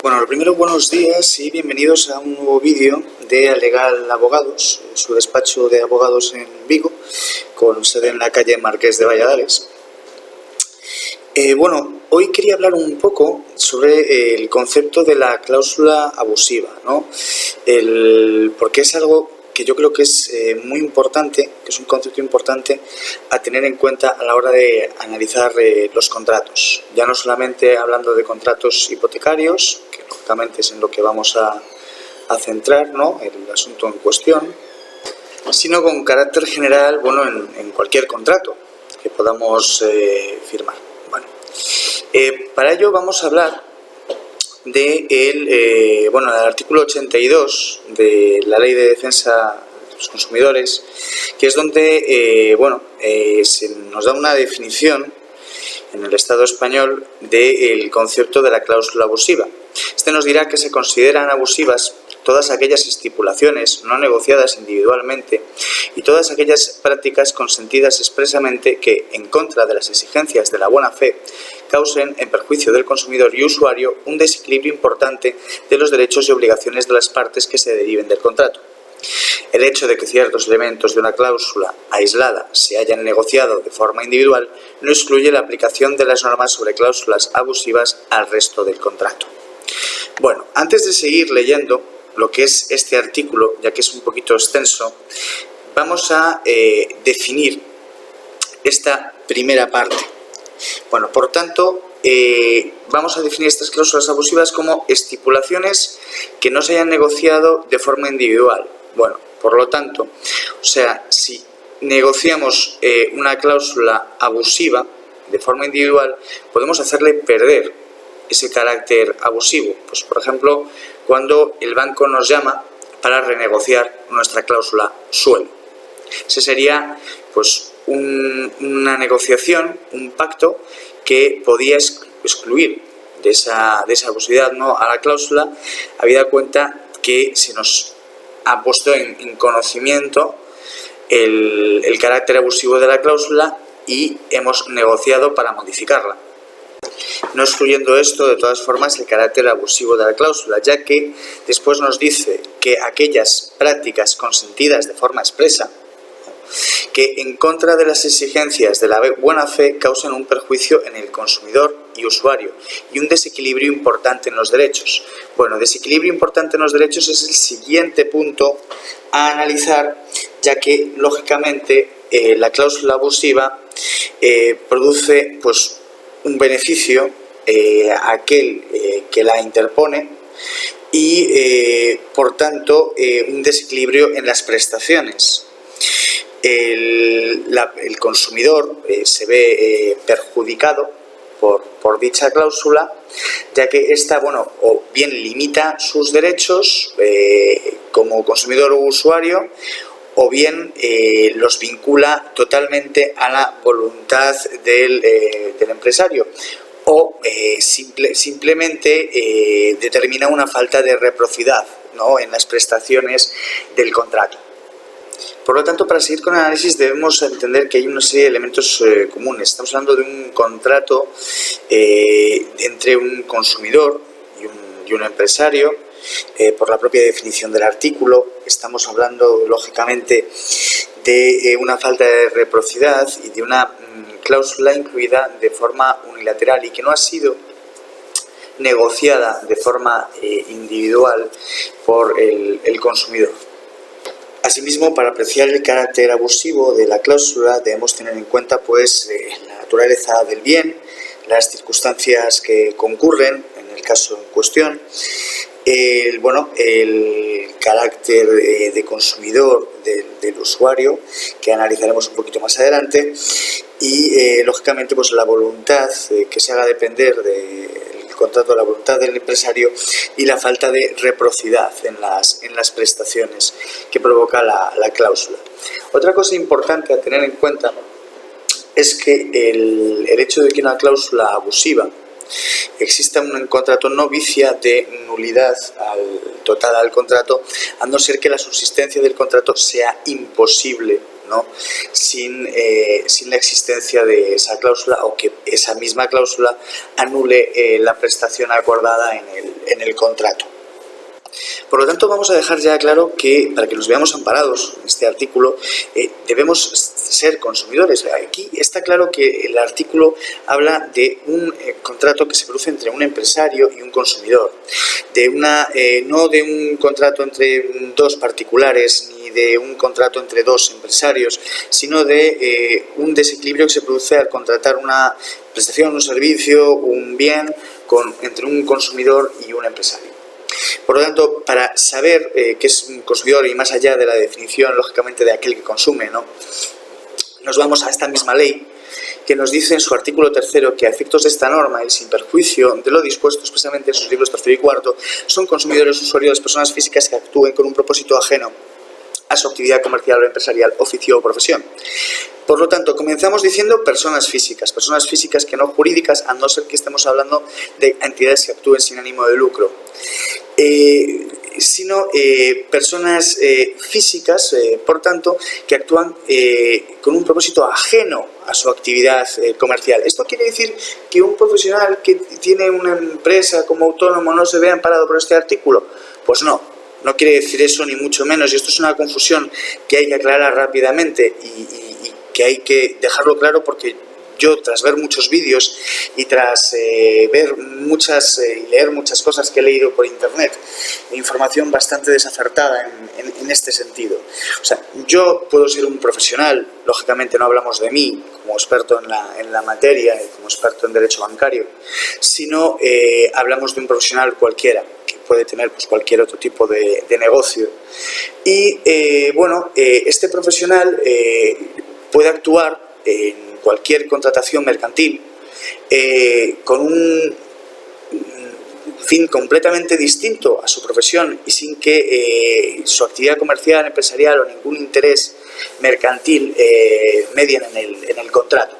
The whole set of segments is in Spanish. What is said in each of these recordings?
Bueno, lo primero, buenos días y bienvenidos a un nuevo vídeo de Alegal Abogados, su despacho de abogados en Vigo, con sede en la calle Marqués de Valladares. Hoy quería hablar un poco sobre el concepto de la cláusula abusiva, ¿no? Porque es algo que yo creo que es muy importante, que es un concepto importante a tener en cuenta a la hora de analizar los contratos. Ya no solamente hablando de contratos hipotecarios, que lógicamente es en lo que vamos a centrar, ¿no?, el asunto en cuestión, sino con carácter general, en cualquier contrato que podamos firmar. Para ello vamos a hablar del artículo 82 de la Ley de Defensa de los Consumidores, que es donde se nos da una definición en el Estado español del concepto de la cláusula abusiva. Este nos dirá que se consideran abusivas todas aquellas estipulaciones no negociadas individualmente y todas aquellas prácticas consentidas expresamente que, en contra de las exigencias de la buena fe, causen, en perjuicio del consumidor y usuario, un desequilibrio importante de los derechos y obligaciones de las partes que se deriven del contrato. El hecho de que ciertos elementos de una cláusula aislada se hayan negociado de forma individual no excluye la aplicación de las normas sobre cláusulas abusivas al resto del contrato. Bueno, antes de seguir leyendo lo que es este artículo, ya que es un poquito extenso, vamos a definir esta primera parte. Bueno, por tanto, vamos a definir estas cláusulas abusivas como estipulaciones que no se hayan negociado de forma individual. Bueno, por lo tanto, si negociamos una cláusula abusiva de forma individual, podemos hacerle perder ese carácter abusivo. Pues, por ejemplo, cuando el banco nos llama para renegociar nuestra cláusula suelo. Ese sería, pues, una negociación, un pacto que podía excluir de esa abusividad, ¿no?, a la cláusula, habida cuenta que se nos ha puesto en conocimiento el carácter abusivo de la cláusula y hemos negociado para modificarla. No excluyendo esto, de todas formas, el carácter abusivo de la cláusula, ya que después nos dice que aquellas prácticas consentidas de forma expresa que en contra de las exigencias de la buena fe causan un perjuicio en el consumidor y usuario y un desequilibrio importante en los derechos. Bueno, desequilibrio importante en los derechos es el siguiente punto a analizar, ya que lógicamente la cláusula abusiva produce, pues, un beneficio a aquel que la interpone y por tanto un desequilibrio en las prestaciones. El consumidor se ve perjudicado por dicha cláusula, ya que ésta, o bien limita sus derechos como consumidor o usuario, o bien los vincula totalmente a la voluntad del empresario, o simplemente determina una falta de reciprocidad, ¿no?, en las prestaciones del contrato. Por lo tanto, para seguir con el análisis debemos entender que hay una serie de elementos comunes. Estamos hablando de un contrato entre un consumidor y un empresario, por la propia definición del artículo. Estamos hablando, lógicamente, de una falta de reciprocidad y de una cláusula incluida de forma unilateral y que no ha sido negociada de forma individual por el consumidor. Asimismo, para apreciar el carácter abusivo de la cláusula debemos tener en cuenta, pues, la naturaleza del bien, las circunstancias que concurren en el caso en cuestión, el carácter de consumidor del usuario, que analizaremos un poquito más adelante, y lógicamente, pues, la voluntad que se haga depender del contrato, la voluntad del empresario y la falta de reciprocidad en las prestaciones que provoca la cláusula. Otra cosa importante a tener en cuenta es que el hecho de que una cláusula abusiva exista un contrato no vicia de nulidad total al contrato, a no ser que la subsistencia del contrato sea imposible, ¿no? sin la existencia de esa cláusula, o que esa misma cláusula anule la prestación acordada en el contrato. Por lo tanto, vamos a dejar ya claro que, para que nos veamos amparados en este artículo, debemos ser consumidores. Aquí está claro que el artículo habla de un contrato que se produce entre un empresario y un consumidor, no de un contrato entre dos particulares ni de un contrato entre dos empresarios, sino de un desequilibrio que se produce al contratar una prestación, un servicio, un bien entre un consumidor y un empresario. Por lo tanto, para saber qué es un consumidor, y más allá de la definición, lógicamente, de aquel que consume, ¿no?, nos vamos a esta misma ley, que nos dice en su artículo 3 que a efectos de esta norma y sin perjuicio de lo dispuesto expresamente en sus libros 3 y 4, son consumidores usuarios las personas físicas que actúen con un propósito ajeno a su actividad comercial o empresarial, oficio o profesión. Por lo tanto, comenzamos diciendo personas físicas que no jurídicas, a no ser que estemos hablando de entidades que actúen sin ánimo de lucro, sino personas físicas, por tanto, que actúan con un propósito ajeno a su actividad comercial. ¿Esto quiere decir que un profesional que tiene una empresa como autónomo no se vea amparado por este artículo? Pues no. No quiere decir eso, ni mucho menos, y esto es una confusión que hay que aclarar rápidamente y que hay que dejarlo claro, porque yo, tras ver muchos vídeos y tras leer muchas cosas que he leído por internet, información bastante desacertada en este sentido. O sea, yo puedo ser un profesional, lógicamente no hablamos de mí como experto en la materia y como experto en derecho bancario, sino hablamos de un profesional cualquiera, puede tener pues cualquier otro tipo de negocio. Y este profesional puede actuar en cualquier contratación mercantil con un fin completamente distinto a su profesión y sin que su actividad comercial, empresarial o ningún interés mercantil medien en el contrato.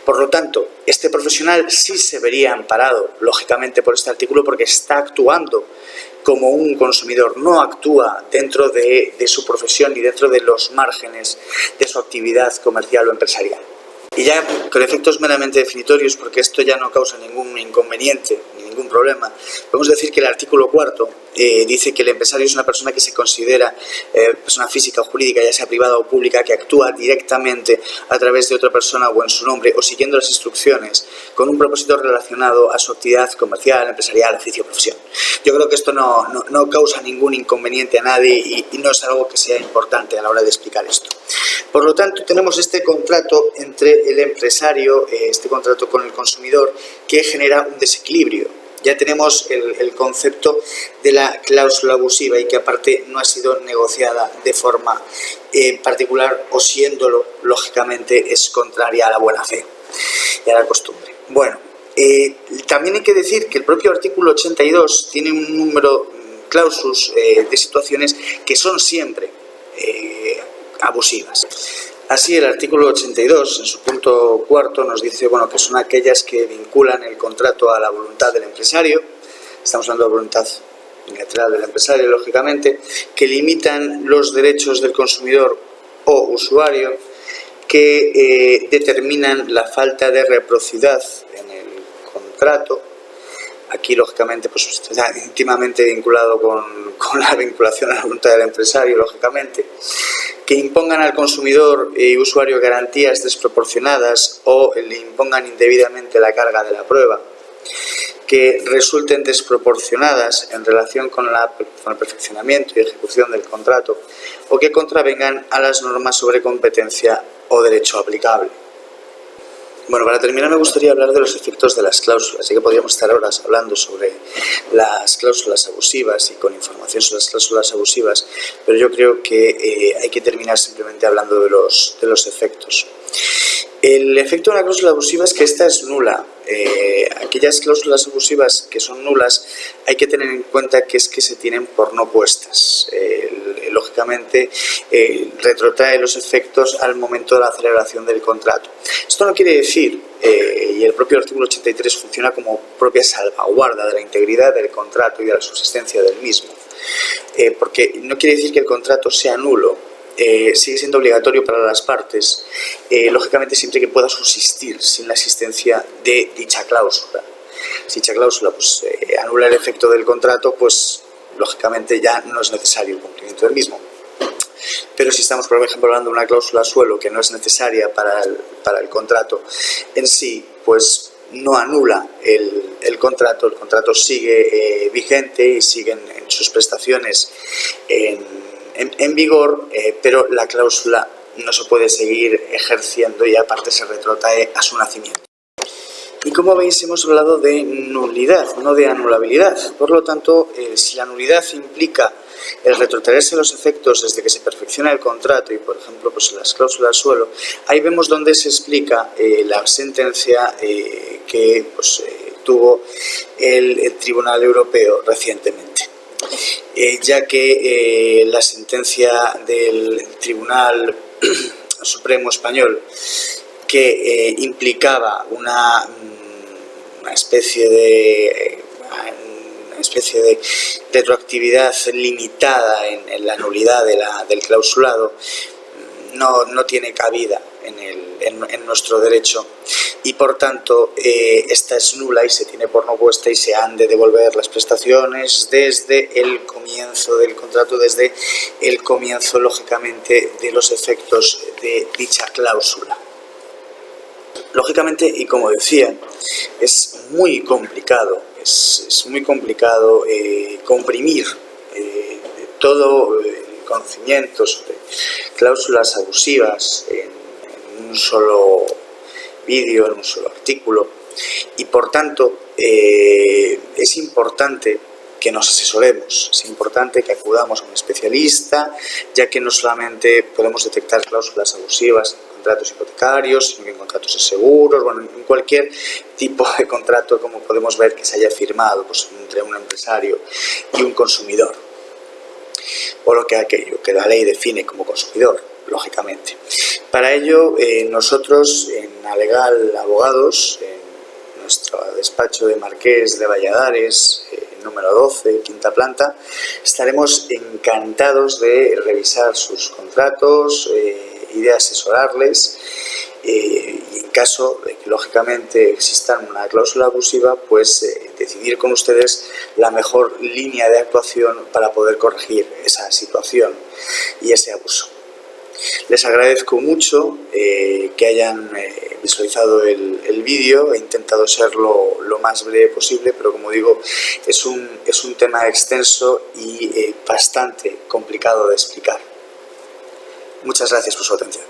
Por lo tanto, este profesional sí se vería amparado, lógicamente, por este artículo, porque está actuando como un consumidor, no actúa dentro de su profesión y dentro de los márgenes de su actividad comercial o empresarial. Y ya con efectos meramente definitorios, porque esto ya no causa ningún inconveniente ni ningún problema, podemos decir que el artículo 4 dice que el empresario es una persona que se considera persona física o jurídica, ya sea privada o pública, que actúa directamente a través de otra persona o en su nombre o siguiendo las instrucciones con un propósito relacionado a su actividad comercial, empresarial, oficio o profesión. Yo creo que esto no causa ningún inconveniente a nadie y no es algo que sea importante a la hora de explicar esto. Por lo tanto, tenemos este contrato entre el empresario, este contrato con el consumidor, que genera un desequilibrio. Ya tenemos el concepto de la cláusula abusiva, y que aparte no ha sido negociada de forma particular, o siéndolo, lógicamente es contraria a la buena fe y a la costumbre. Bueno, también hay que decir que el propio artículo 82 tiene un número clausus de situaciones que son siempre abusivas. Así, el artículo 82, en su punto 4, nos dice que son aquellas que vinculan el contrato a la voluntad del empresario. Estamos hablando de voluntad unilateral del empresario, lógicamente, que limitan los derechos del consumidor o usuario, que determinan la falta de reciprocidad en el contrato. Aquí, lógicamente, pues está íntimamente vinculado con la vinculación a la voluntad del empresario, lógicamente, que impongan al consumidor y usuario garantías desproporcionadas o le impongan indebidamente la carga de la prueba, que resulten desproporcionadas en relación con el perfeccionamiento y ejecución del contrato, o que contravengan a las normas sobre competencia o derecho aplicable. Bueno, para terminar me gustaría hablar de los efectos de las cláusulas, ya que podríamos estar horas hablando sobre las cláusulas abusivas y con información sobre las cláusulas abusivas, pero yo creo que hay que terminar simplemente hablando de los efectos. El efecto de una cláusula abusiva es que esta es nula. Aquellas cláusulas abusivas que son nulas hay que tener en cuenta que es que se tienen por no puestas. Lógicamente retrotrae los efectos al momento de la celebración del contrato. Esto no quiere decir, y el propio artículo 83 funciona como propia salvaguarda de la integridad del contrato y de la subsistencia del mismo, porque no quiere decir que el contrato sea nulo, sigue siendo obligatorio para las partes, lógicamente siempre que pueda subsistir sin la existencia de dicha cláusula. Si dicha cláusula pues, anula el efecto del contrato, pues lógicamente ya no es necesario el cumplimiento del mismo. Pero si estamos, por ejemplo, hablando de una cláusula suelo que no es necesaria para el contrato en sí, pues no anula el contrato sigue vigente y siguen en sus prestaciones en vigor, pero la cláusula no se puede seguir ejerciendo y aparte se retrotrae a su nacimiento. Y como veis, hemos hablado de nulidad, no de anulabilidad. Por lo tanto, si la nulidad implica el retrotraerse los efectos desde que se perfecciona el contrato y, por ejemplo, pues las cláusulas suelo, ahí vemos donde se explica la sentencia que pues, tuvo el Tribunal Europeo recientemente. Ya que la sentencia del Tribunal Supremo Español que implicaba una especie de retroactividad limitada en la nulidad del clausulado, no tiene cabida en nuestro derecho y por tanto esta es nula y se tiene por no puesta y se han de devolver las prestaciones desde el comienzo del contrato, desde el comienzo lógicamente de los efectos de dicha cláusula. Lógicamente, y como decía, es muy complicado comprimir todo el conocimiento sobre cláusulas abusivas en un solo vídeo, en un solo artículo, y por tanto es importante que nos asesoremos, es importante que acudamos a un especialista, ya que no solamente podemos detectar cláusulas abusivas en contratos hipotecarios, sino que en contratos de seguros, bueno, en cualquier tipo de contrato, como podemos ver que se haya firmado pues, entre un empresario y un consumidor, o lo que aquello que la ley define como consumidor, lógicamente. Para ello, nosotros en Alegal Abogados, en nuestro despacho de Marqués de Valladares, número 12, quinta planta, estaremos encantados de revisar sus contratos y de asesorarles y en caso de que lógicamente exista una cláusula abusiva, pues decidir con ustedes la mejor línea de actuación para poder corregir esa situación y ese abuso. Les agradezco mucho que hayan visualizado el vídeo. He intentado ser lo más breve posible, pero como digo, es un tema extenso y bastante complicado de explicar. Muchas gracias por su atención.